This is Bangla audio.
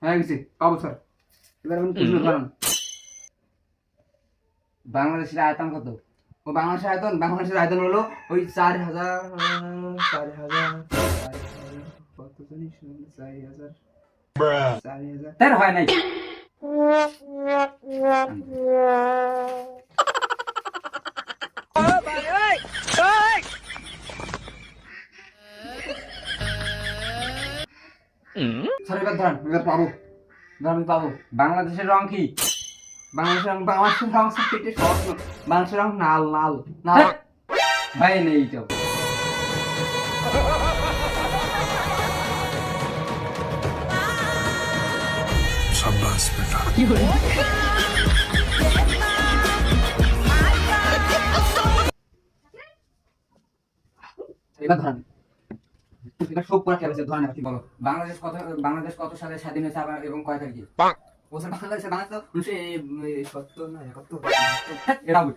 হয়ে গেছে পাবো স্যার। এবার আমি প্রশ্ন করেন, বাংলাদেশের আয়তন কত? ও বাংলাদেশের আয়তন হলো ওই 4,000 কত জানি 4,000 4,000 তার হয় নাই। স্যার এবার ধরেন, এবার পাবো, ধরেন আমি পাবো। বাংলাদেশের রং কি? বাংলাদেশের রং স্যার পেটে সহজ না। বাংলাদেশের রং লাল লাল লাল। ভাই নেই তো। शाबाश बेटा। এবার ধরেন, এটা সব পড়া খেলা ধরেন আপনি বলো, বাংলাদেশ কত সালে স্বাধীন হয়েছে আবার এবং কয় তারিখে? ও স্যার বাংলাদেশ তো 1970 না 71 এটা হবে।